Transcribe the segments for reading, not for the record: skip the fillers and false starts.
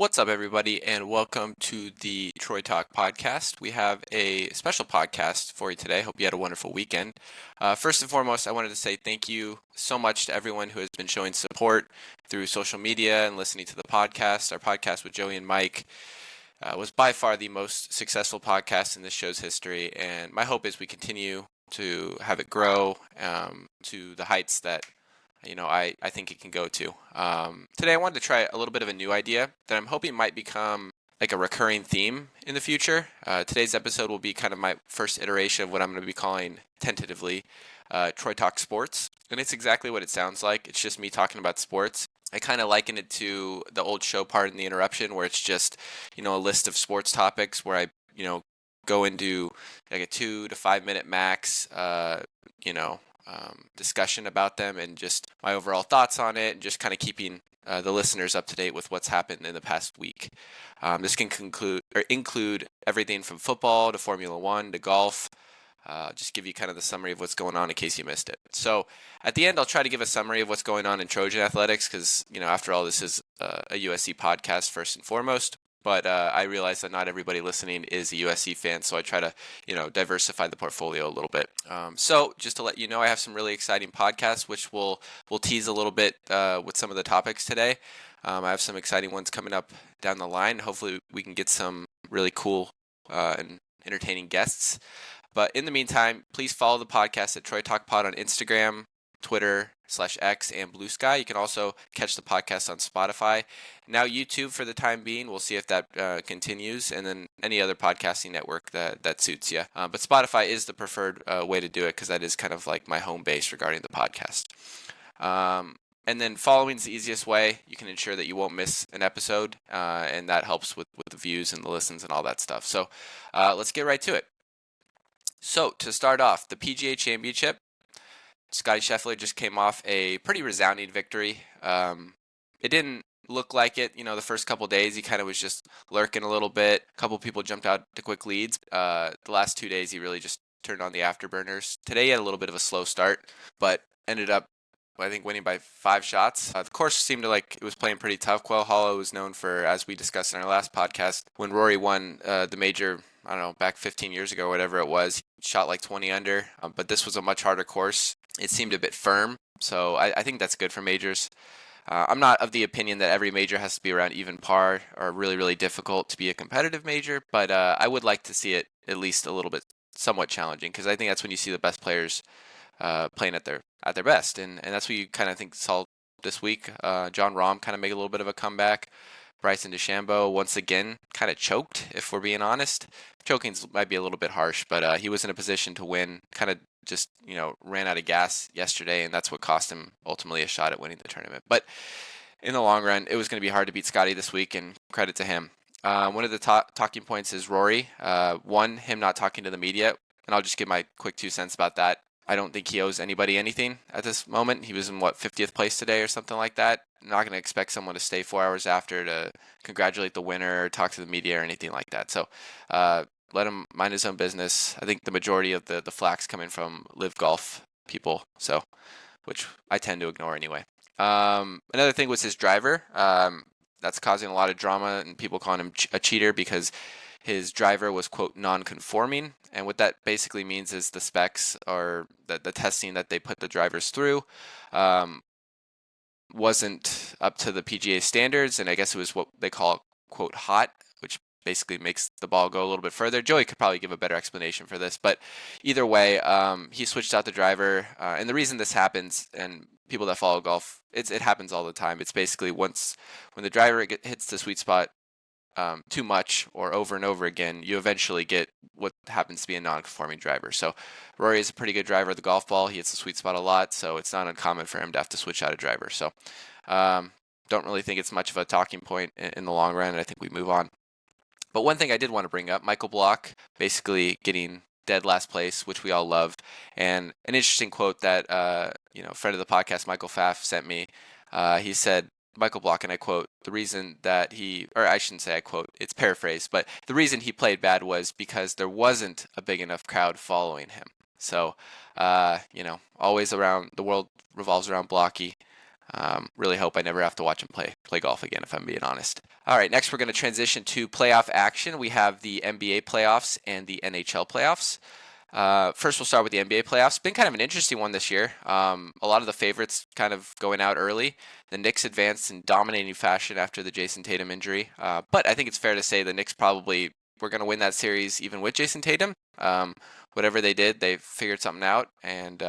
What's up, everybody, and welcome to the Troy Talk podcast. We have a special podcast for you today. Hope you had a wonderful weekend. First and foremost, I wanted to say thank you so much to everyone who has been showing support through social media and listening to the podcast. Our podcast with Joey and Mike was by far the most successful podcast in this show's history, and my hope is we continue to have it grow to the heights that I think it can go to. Today I wanted to try a little bit of a new idea that I'm hoping might become like a recurring theme in the future. Today's episode will be kind of my first iteration of what I'm going to be calling tentatively Troy Talk Sports. And it's exactly what it sounds like. It's just me talking about sports. I kind of liken it to the old show Pardon the Interruption, where it's just, a list of sports topics where I, go into like a 2 to 5 minute max, discussion about them and just my overall thoughts on it, and just kind of keeping the listeners up to date with what's happened in the past week. This can include everything from football to Formula One to golf. Just give you kind of the summary of what's going on in case you missed it. So at the end, I'll try to give a summary of what's going on in Trojan athletics because, after all, this is a USC podcast first and foremost. But I realize that not everybody listening is a USC fan, so I try to, diversify the portfolio a little bit. So just to let you know, I have some really exciting podcasts, which we'll tease a little bit with some of the topics today. I have some exciting ones coming up down the line. Hopefully, we can get some really cool and entertaining guests. But in the meantime, please follow the podcast at Troy Talk Pod on Instagram, Twitter /X, and Blue Sky. You can also catch the podcast on Spotify. Now YouTube for the time being. We'll see if that continues, and then any other podcasting network that suits you. But Spotify is the preferred way to do it because that is kind of like my home base regarding the podcast. And then following is the easiest way. You can ensure that you won't miss an episode, and that helps with the views and the listens and all that stuff. So let's get right to it. So to start off, the PGA Championship, Scottie Scheffler just came off a pretty resounding victory. It didn't look like it, the first couple days. He kind of was just lurking a little bit. A couple people jumped out to quick leads. The last 2 days, he really just turned on the afterburners. Today, he had a little bit of a slow start, but ended up, I think, winning by 5 shots. The course seemed to like it was playing pretty tough. Quail Hollow was known for, as we discussed in our last podcast, when Rory won the major, I don't know, back 15 years ago or whatever it was, he shot like 20 under. But this was a much harder course. It seemed a bit firm, so I think that's good for majors. I'm not of the opinion that every major has to be around even par or really, really difficult to be a competitive major, but I would like to see it at least a little bit somewhat challenging because I think that's when you see the best players playing at their best, and that's what you kind of think saw this week. Jon Rahm kind of made a little bit of a comeback. Bryson DeChambeau once again kind of choked, if we're being honest. Choking might be a little bit harsh, but he was in a position to win, kind of just, ran out of gas yesterday, and that's what cost him ultimately a shot at winning the tournament. But in the long run, it was going to be hard to beat Scottie this week, and credit to him. One of the talking points is Rory. One, him not talking to the media, and I'll just give my quick 2 cents about that. I don't think he owes anybody anything at this moment. He was in, 50th place today or something like that. I'm not going to expect someone to stay 4 hours after to congratulate the winner or talk to the media or anything like that. So let him mind his own business. I think the majority of the flack's coming from live golf people, so which I tend to ignore anyway. Another thing was his driver. That's causing a lot of drama and people calling him a cheater because his driver was, quote, non-conforming. And what that basically means is the specs or the testing that they put the drivers through wasn't up to the PGA standards. And I guess it was what they call, quote, hot, which basically makes the ball go a little bit further. Joey could probably give a better explanation for this. But either way, he switched out the driver. And the reason this happens, and people that follow golf, it happens all the time. It's basically when the driver hits the sweet spot too much or over and over again, you eventually get what happens to be a non-conforming driver. So Rory is a pretty good driver of the golf ball. He hits the sweet spot a lot, so it's not uncommon for him to have to switch out a driver. So don't really think it's much of a talking point in the long run, and I think we move on. But one thing I did want to bring up, Michael Block basically getting dead last place, which we all loved. And an interesting quote that friend of the podcast, Michael Pfaff, sent me. He said, Michael Block, and I quote, the reason that or I shouldn't say I quote, it's paraphrased, but the reason he played bad was because there wasn't a big enough crowd following him. So, always around, the world revolves around Blocky. Really hope I never have to watch him play golf again, if I'm being honest. All right, next we're going to transition to playoff action. We have the NBA playoffs and the NHL playoffs. First, we'll start with the NBA playoffs. Been kind of an interesting one this year. A lot of the favorites kind of going out early. The Knicks advanced in dominating fashion after the Jason Tatum injury. But I think it's fair to say the Knicks probably were going to win that series even with Jason Tatum. Whatever they did, they figured something out, and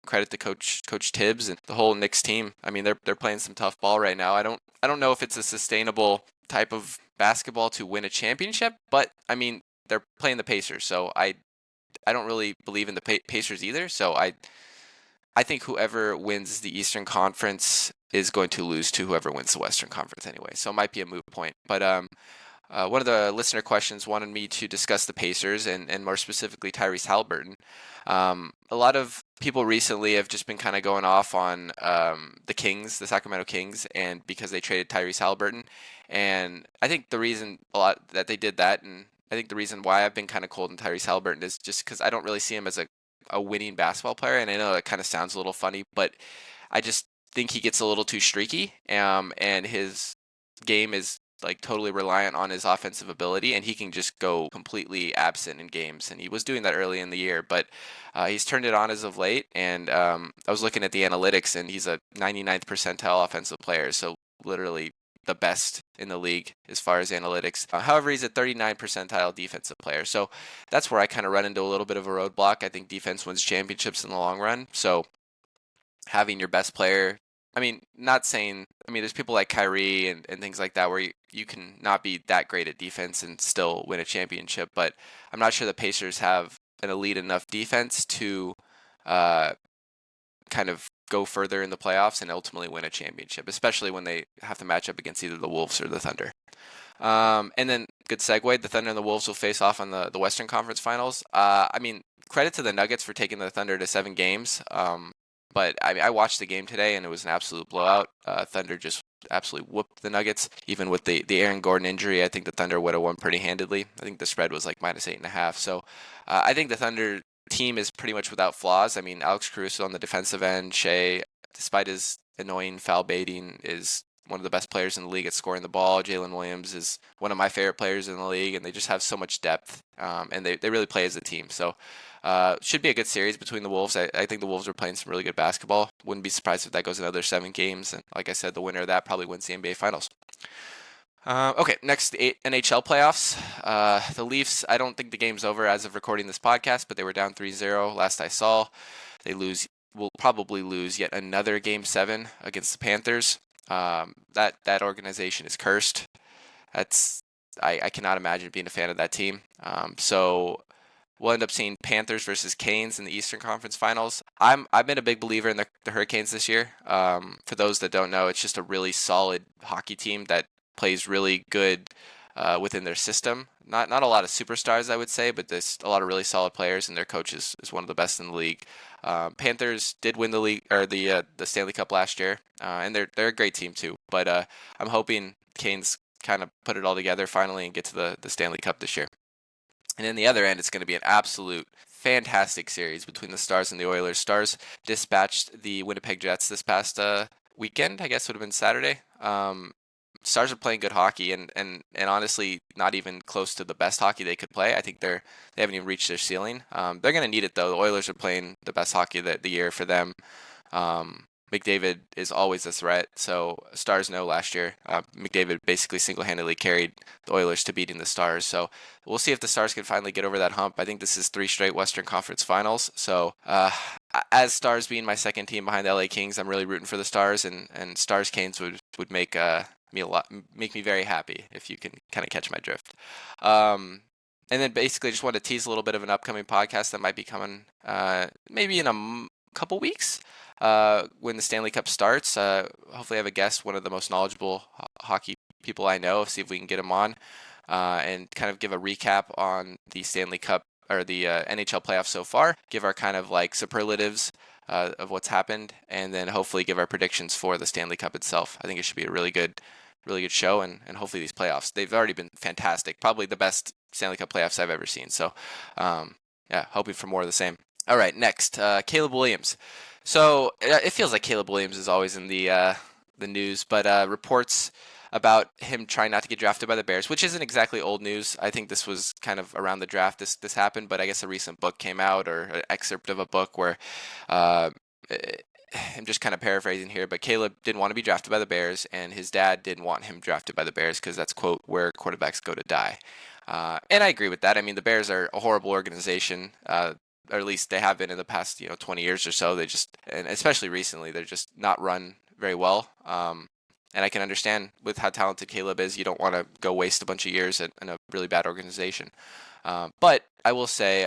credit to Coach Tibbs and the whole Knicks team. I mean, they're playing some tough ball right now. I don't know if it's a sustainable type of basketball to win a championship, but I mean, they're playing the Pacers, so I don't really believe in the Pacers either. So I think whoever wins the Eastern Conference is going to lose to whoever wins the Western Conference anyway. So it might be a moot point. But one of the listener questions wanted me to discuss the Pacers and more specifically Tyrese Haliburton. A lot of people recently have just been kind of going off on the Sacramento Kings, and because they traded Tyrese Haliburton. And I think the reason a lot that they did that, and I think the reason why I've been kind of cold on Tyrese Haliburton is just because I don't really see him as a winning basketball player. And I know that kind of sounds a little funny, but I just think he gets a little too streaky, and his game is like totally reliant on his offensive ability, and he can just go completely absent in games. And he was doing that early in the year, but he's turned it on as of late. And I was looking at the analytics, and he's a 99th percentile offensive player, so literally the best in the league as far as analytics. However, he's a 39th percentile defensive player, so that's where I kind of run into a little bit of a roadblock. I think defense wins championships in the long run, so having your best player, I mean, not saying, I mean, there's people like Kyrie and things like that where you can not be that great at defense and still win a championship, but I'm not sure the Pacers have an elite enough defense to kind of go further in the playoffs and ultimately win a championship, especially when they have to match up against either the Wolves or the Thunder. And then, good segue, the Thunder and the Wolves will face off on the Western Conference Finals. I mean, credit to the Nuggets for taking the Thunder to 7 games. But I watched the game today, and it was an absolute blowout. Thunder just absolutely whooped the Nuggets. Even with the Aaron Gordon injury, I think the Thunder would have won pretty handedly. I think the spread was like -8.5. So I think the Thunder team is pretty much without flaws. I mean, Alex Caruso on the defensive end, Shea, despite his annoying foul baiting, is one of the best players in the league at scoring the ball. Jalen Williams is one of my favorite players in the league, and they just have so much depth, and they really play as a team. So should be a good series between the Wolves. I think the Wolves are playing some really good basketball. Wouldn't be surprised if that goes another 7 games, and like I said, the winner of that probably wins the NBA Finals. Okay, next, the NHL playoffs. The Leafs, I don't think the game's over as of recording this podcast, but they were down 3-0 last I saw. Will probably lose yet another Game 7 against the Panthers. That organization is cursed. I cannot imagine being a fan of that team. So we'll end up seeing Panthers versus Canes in the Eastern Conference Finals. I've been a big believer in the Hurricanes this year. For those that don't know, it's just a really solid hockey team that plays really good within their system. Not a lot of superstars, I would say, but there's a lot of really solid players, and their coach is one of the best in the league. Panthers did win the league or the Stanley Cup last year, and they're a great team too. But I'm hoping Canes kind of put it all together finally and get to the Stanley Cup this year. And in the other end, it's going to be an absolute fantastic series between the Stars and the Oilers. Stars dispatched the Winnipeg Jets this past weekend. I guess would have been Saturday. Stars are playing good hockey, and honestly, not even close to the best hockey they could play. I think they haven't even reached their ceiling. They're going to need it though. The Oilers are playing the best hockey the year for them. McDavid is always a threat. So Stars know last year, McDavid basically single-handedly carried the Oilers to beating the Stars. So we'll see if the Stars can finally get over that hump. I think this is 3 straight Western Conference Finals. So as Stars being my second team behind the LA Kings, I'm really rooting for the Stars, and Stars Canes would make me very happy, if you can kind of catch my drift. And then basically just want to tease a little bit of an upcoming podcast that might be coming maybe in a couple weeks when the Stanley Cup starts. Hopefully I have a guest, one of the most knowledgeable hockey people I know, see if we can get him on and kind of give a recap on the Stanley Cup or the NHL playoffs so far, give our kind of like superlatives of what's happened, and then hopefully give our predictions for the Stanley Cup itself. I think it should be a really good show, and hopefully these playoffs, they've already been fantastic, probably the best Stanley Cup playoffs I've ever seen. So yeah, hoping for more of the same. All right, next, Caleb Williams. So it feels like Caleb Williams is always in the news, but reports about him trying not to get drafted by the Bears, which isn't exactly old news. I think this was kind of around the draft this happened, but I guess a recent book came out, or an excerpt of a book where uh, I'm just kind of paraphrasing here, but Caleb didn't want to be drafted by the Bears, and his dad didn't want him drafted by the Bears because that's, quote, where quarterbacks go to die. And I agree with that. I mean, the Bears are a horrible organization. Or at least they have been in the past, 20 years or so. They just, and especially recently, they're just not run very well. And I can understand with how talented Caleb is, you don't want to go waste a bunch of years in a really bad organization. But I will say,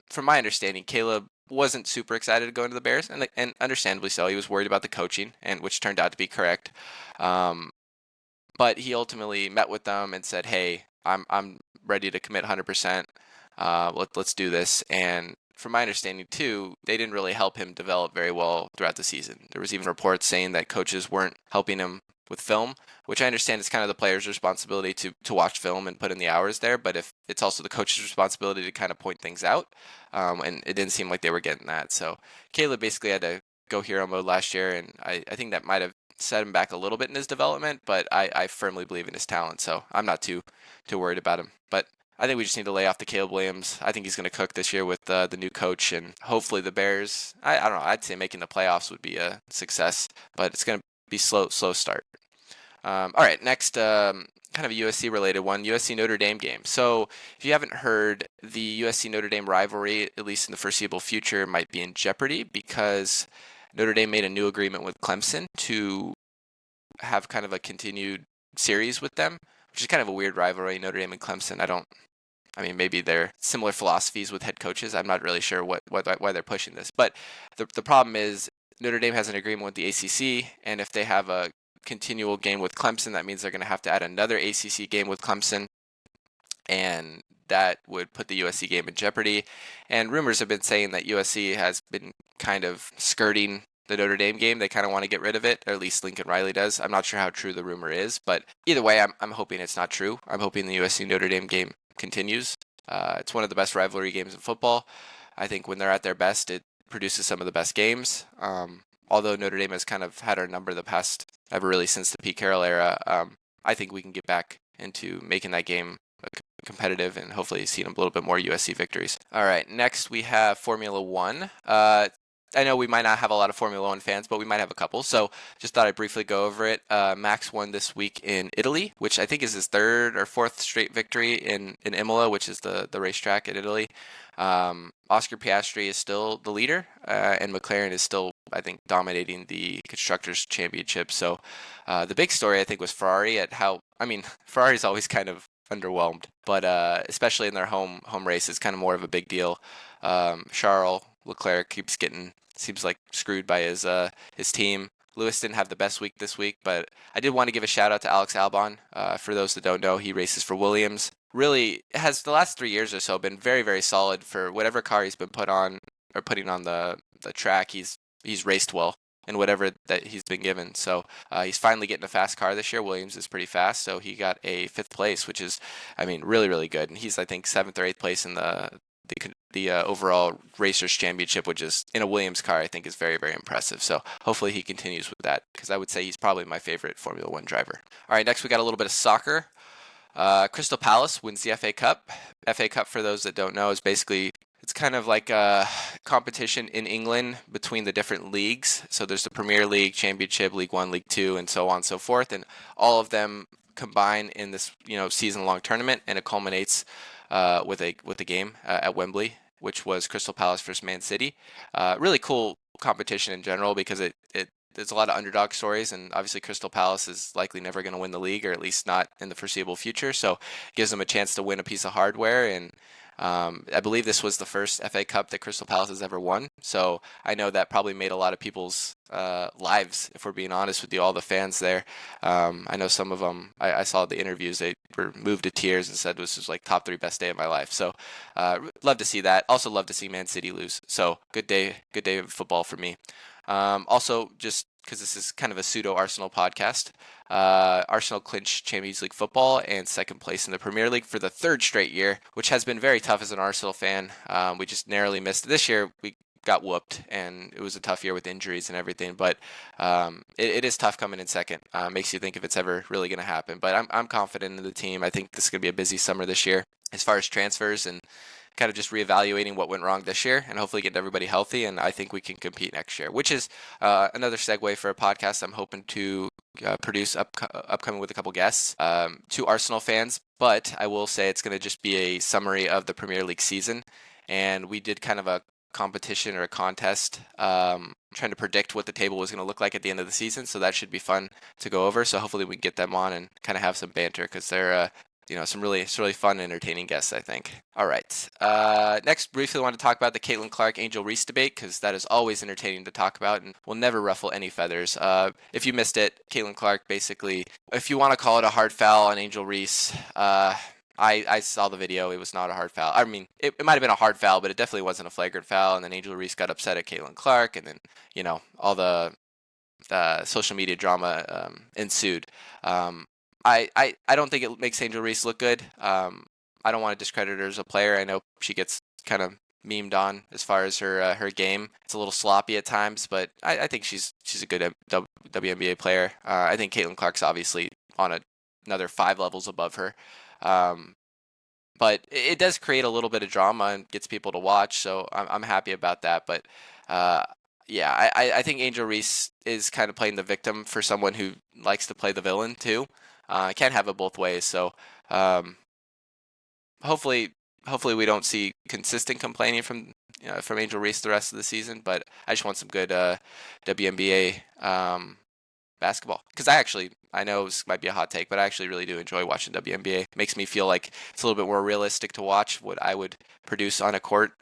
from my understanding, Caleb wasn't super excited to go into the Bears, and understandably so. He was worried about the coaching, and which turned out to be correct. But he ultimately met with them and said, "Hey, I'm ready to commit 100%. Let's do this." And from my understanding too, they didn't really help him develop very well throughout the season. There was even reports saying that coaches weren't helping him with film, which I understand is kind of the player's responsibility to watch film and put in the hours there. But if it's also the coach's responsibility to kind of point things out, and it didn't seem like they were getting that. So Caleb basically had to go hero mode last year, and I think that might have set him back a little bit in his development. But I firmly believe in his talent, so I'm not too worried about him. But I think we just need to lay off the Caleb Williams. I think he's going to cook this year with the new coach, and hopefully the Bears. I don't know. I'd say making the playoffs would be a success, but it's going to be slow start. All right, next, kind of a USC related one, USC Notre Dame game. So if you haven't heard, the USC Notre Dame rivalry, at least in the foreseeable future, might be in jeopardy because Notre Dame made a new agreement with Clemson to have kind of a continued series with them, which is kind of a weird rivalry, Notre Dame and Clemson. I mean, maybe they're similar philosophies with head coaches. I'm not really sure why they're pushing this. But the problem is Notre Dame has an agreement with the ACC, and if they have a continual game with Clemson, that means they're going to have to add another ACC game with Clemson, and that would put the USC game in jeopardy. And rumors have been saying that USC has been kind of skirting the Notre Dame game. They kind of want to get rid of it, or at least Lincoln Riley does. I'm not sure how true the rumor is, but either way, I'm hoping it's not true. I'm hoping the USC Notre Dame game continues. It's one of the best rivalry games in football. I think when they're at their best, it produces some of the best games. Although Notre Dame has kind of had our number the past ever really since the Pete Carroll era, I think we can get back into making that game competitive and hopefully seeing a little bit more USC victories. All right, next we have Formula One. I know we might not have a lot of Formula One fans, but we might have a couple. So just thought I'd briefly go over it. Max won this week in Italy, which I think is his third or fourth straight victory in Imola, which is the racetrack in Italy. Oscar Piastri is still the leader, and McLaren is still, I think, dominating the Constructors' Championship. So the big story, I think, was Ferrari Ferrari's always kind of underwhelmed, but especially in their home race, it's kind of more of a big deal. Charles Leclerc seems like screwed by his team. Lewis didn't have the best week this week, but I did want to give a shout out to Alex Albon. For those that don't know, he races for Williams. Really has the last 3 years or so been very, very solid for whatever car he's been putting on the track. He's raced well in whatever that he's been given. So he's finally getting a fast car this year. Williams is pretty fast, so he got a 5th place, which is, really, really good. And he's, I think, 7th or 8th place in the overall Racers Championship, which is in a Williams car, I think is very, very impressive. So hopefully he continues with that, because I would say he's probably my favorite Formula One driver. All right, next we got a little bit of soccer. Crystal Palace wins the FA Cup. FA Cup, for those that don't know, is basically, it's kind of like a competition in England between the different leagues. So there's the Premier League, Championship, League One, League Two, and so on and so forth. And all of them combine in this, season-long tournament, and it culminates with a game at Wembley, which was Crystal Palace versus Man City. Really cool competition in general, because there's a lot of underdog stories, and obviously Crystal Palace is likely never going to win the league, or at least not in the foreseeable future. So it gives them a chance to win a piece of hardware, and I believe this was the first FA Cup that Crystal Palace has ever won. So I know that probably made a lot of people's lives, if we're being honest with you, all the fans there. I know some of them, I saw the interviews, they were moved to tears and said this was like top 3 best day of my life. So love to see that. Also love to see Man City lose. So good day of football for me. Also, just because this is kind of a pseudo Arsenal podcast. Arsenal clinched Champions League football and second place in the Premier League for the third straight year, which has been very tough as an Arsenal fan. We just narrowly missed it. This year. We got whooped, and it was a tough year with injuries and everything. But it is tough coming in second. Makes you think if it's ever really going to happen. But I'm confident in the team. I think this is going to be a busy summer this year as far as transfers and kind of just reevaluating what went wrong this year and hopefully getting everybody healthy. And I think we can compete next year, which is another segue for a podcast I'm hoping to produce upcoming with a couple guests to Arsenal fans. But I will say it's going to just be a summary of the Premier League season. And we did kind of a competition or a contest trying to predict what the table was going to look like at the end of the season. So that should be fun to go over. So hopefully we can get them on and kind of have some banter because they're some really fun, entertaining guests, I think. All right. Next, briefly, I want to talk about the Caitlin Clark Angel Reese debate because that is always entertaining to talk about and will never ruffle any feathers. If you missed it, Caitlin Clark basically, if you want to call it a hard foul on Angel Reese, I saw the video. It was not a hard foul. I mean, it might have been a hard foul, but it definitely wasn't a flagrant foul. And then Angel Reese got upset at Caitlin Clark, and then all the social media drama ensued. I don't think it makes Angel Reese look good. I don't want to discredit her as a player. I know she gets kind of memed on as far as her game. It's a little sloppy at times, but I think she's a good WNBA player. I think Caitlin Clark's obviously on another 5 levels above her. But it does create a little bit of drama and gets people to watch, so I'm happy about that. But yeah, I think Angel Reese is kind of playing the victim for someone who likes to play the villain too. Can't have it both ways. So hopefully we don't see consistent complaining from Angel Reese the rest of the season. But I just want some good WNBA basketball because I know this might be a hot take, but I actually really do enjoy watching WNBA. It makes me feel like it's a little bit more realistic to watch what I would produce on a court.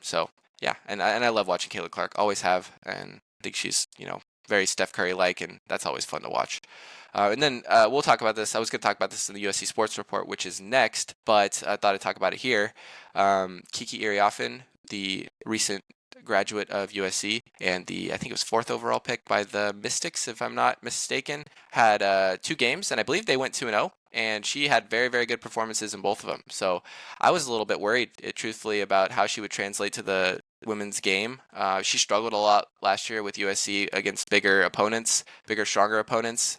So yeah, and I love watching Caitlin Clark. Always have, and I think she's very Steph Curry like, and that's always fun to watch. And then we'll talk about this. I was going to talk about this in the USC Sports Report, which is next, but I thought I'd talk about it here. Kiki Iriafen, the recent graduate of USC and I think it was 4th overall pick by the Mystics, if I'm not mistaken, had 2 games, and I believe they went 2-0. And she had very, very good performances in both of them. So I was a little bit worried, truthfully, about how she would translate to the women's game. She struggled a lot last year with USC against bigger, stronger opponents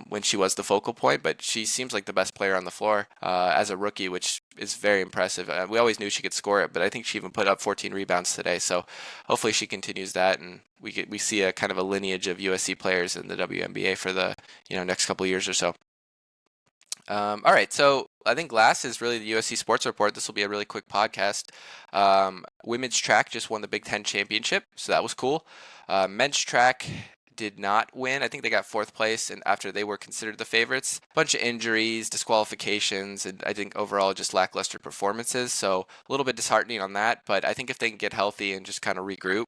when she was the focal point. But she seems like the best player on the floor as a rookie, which is very impressive. We always knew she could score it, but I think she even put up 14 rebounds today. So hopefully she continues that, and we see a kind of a lineage of USC players in the WNBA for the next couple of years or so. All right, so I think last is really the USC Sports Report. This will be a really quick podcast. Women's track just won the Big Ten championship, so that was cool. Men's track did not win. I think they got 4th place, and after they were considered the favorites. Bunch of injuries, disqualifications, and I think overall just lackluster performances. So a little bit disheartening on that, but I think if they can get healthy and just kind of regroup,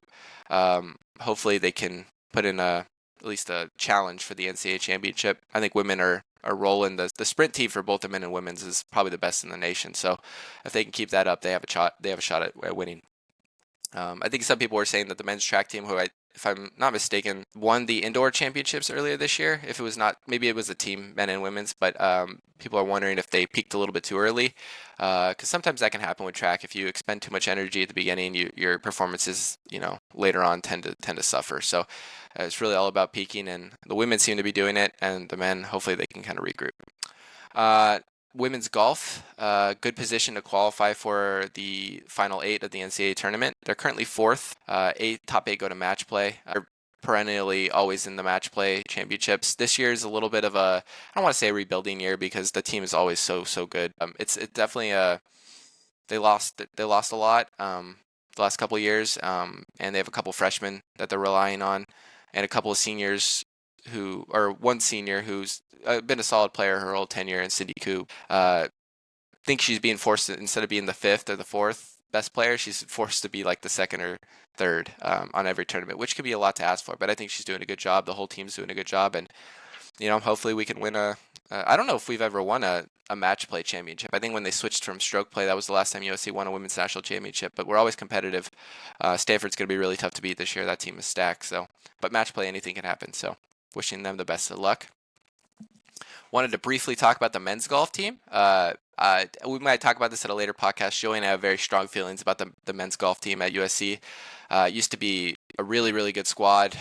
hopefully they can put in at least a challenge for the NCAA championship. I think women are rolling. The sprint team for both the men and women's is probably the best in the nation. So if they can keep that up, they have a shot at winning. I think some people were saying that the men's track team, who if I'm not mistaken, won the indoor championships earlier this year. If it was not, maybe it was a team, men and women's, but people are wondering if they peaked a little bit too early, because sometimes that can happen with track. If you expend too much energy at the beginning, your performances, later on tend to suffer. So it's really all about peaking, and the women seem to be doing it, and the men, hopefully they can kind of regroup. Women's golf, good position to qualify for the final 8 of the NCAA tournament. They're currently 4th. Top 8 go to match play. They're perennially always in the match play championships. This year is a little bit of I don't want to say a rebuilding year because the team is always so good. It's definitely they lost a lot the last couple of years, and they have a couple freshmen that they're relying on, and a couple of seniors one senior who's been a solid player her whole tenure, and Cindy Koo. Think she's being forced to, instead of being the 5th or the 4th best player, she's forced to be like the 2nd or 3rd on every tournament, which could be a lot to ask for. But I think she's doing a good job. The whole team's doing a good job, and hopefully we can win I don't know if we've ever won a a match play championship. I think when they switched from stroke play, that was the last time USC won a women's national championship. But we're always competitive. Stanford's going to be really tough to beat this year. That team is stacked. So, but match play, anything can happen. So, wishing them the best of luck. Wanted to briefly talk about the men's golf team. We might talk about this at a later podcast. Joey and I have very strong feelings about the men's golf team at USC. Used to be a really, really good squad.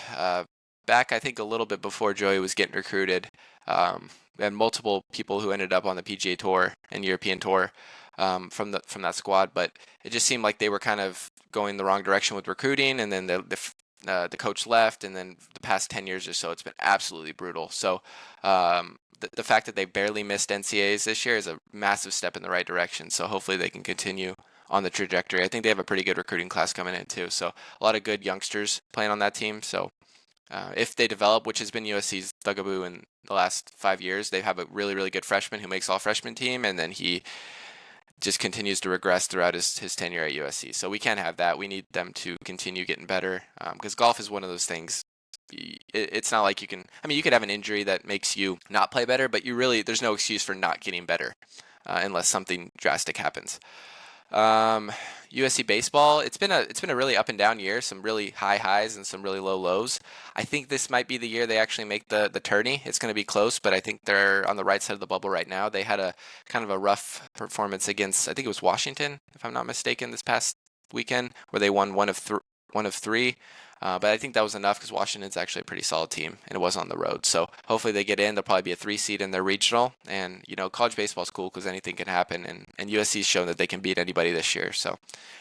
Back, I think, a little bit before Joey was getting recruited. We had multiple people who ended up on the PGA Tour and European Tour from that squad, but it just seemed like they were kind of going the wrong direction with recruiting, and then the coach left, and then the past 10 years or so, it's been absolutely brutal. So the fact that they barely missed NCAAs this year is a massive step in the right direction. So hopefully they can continue on the trajectory. I think they have a pretty good recruiting class coming in too. So a lot of good youngsters playing on that team. So if they develop, which has been USC's bugaboo in the last 5 years, they have a really, really good freshman who makes all freshman team, and then he just continues to regress throughout his tenure at USC. So we can't have that. We need them to continue getting better because golf is one of those things. It's not like you could have an injury that makes you not play better, but there's no excuse for not getting better unless something drastic happens. USC baseball, it's been a really up and down year, some really high highs and some really low lows. I think this might be the year they actually make the tourney. It's going to be close, but I think they're on the right side of the bubble right now. They had a kind of a rough performance against, I think it was Washington, if I'm not mistaken, this past weekend, where they won one of three. But I think that was enough because Washington's actually a pretty solid team, and it was on the road. So hopefully they get in. They'll probably be a 3 seed in their regional. And, college baseball is cool because anything can happen. And USC's shown that they can beat anybody this year. So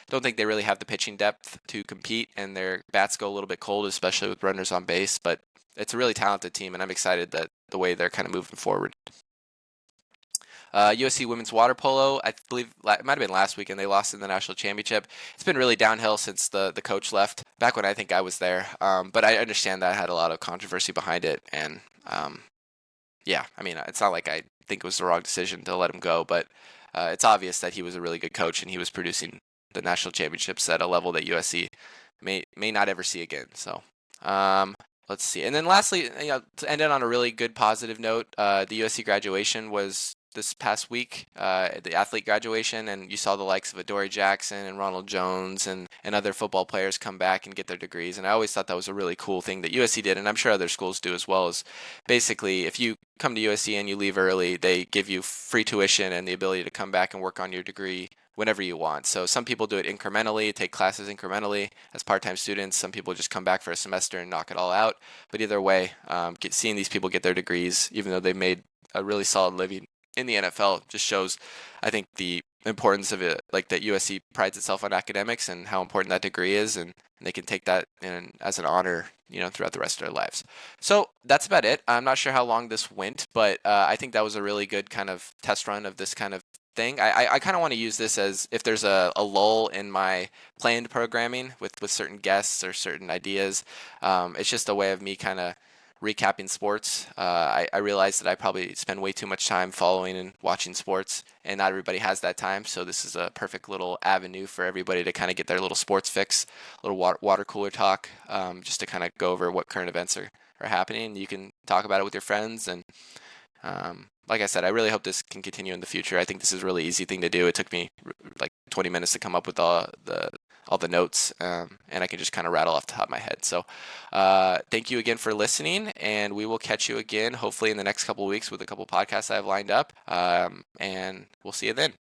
don't think they really have the pitching depth to compete, and their bats go a little bit cold, especially with runners on base. But it's a really talented team, and I'm excited that the way they're kind of moving forward. USC women's water polo, I believe it might have been last weekend, they lost in the national championship. It's been really downhill since the coach left, back when I think I was there. But I understand that had a lot of controversy behind it. And it's not like I think it was the wrong decision to let him go, but it's obvious that he was a really good coach and he was producing the national championships at a level that USC may not ever see again. So let's see. And then lastly, to end it on a really good positive note, the USC graduation was this past week, the athlete graduation, and you saw the likes of Adoree Jackson and Ronald Jones and other football players come back and get their degrees. And I always thought that was a really cool thing that USC did, and I'm sure other schools do as well, is basically if you come to USC and you leave early, they give you free tuition and the ability to come back and work on your degree whenever you want. So some people do it incrementally, take classes incrementally as part-time students. Some people just come back for a semester and knock it all out. But either way, seeing these people get their degrees, even though they've made a really solid living in the NFL, just shows, I think, the importance of it, like that USC prides itself on academics and how important that degree is, and they can take that as an honor, throughout the rest of their lives. So that's about it. I'm not sure how long this went, but I think that was a really good kind of test run of this kind of thing. I kind of want to use this as if there's a lull in my planned programming with certain guests or certain ideas. It's just a way of me kind of recapping sports. I realize that I probably spend way too much time following and watching sports, and not everybody has that time. So this is a perfect little avenue for everybody to kind of get their little sports fix, a little water cooler talk, just to kind of go over what current events are happening. You can talk about it with your friends, and like I said, I really hope this can continue in the future. I think this is a really easy thing to do. It took me like 20 minutes to come up with all the notes, and I can just kind of rattle off the top of my head. So thank you again for listening, and we will catch you again hopefully in the next couple of weeks with a couple podcasts I have lined up, and we'll see you then.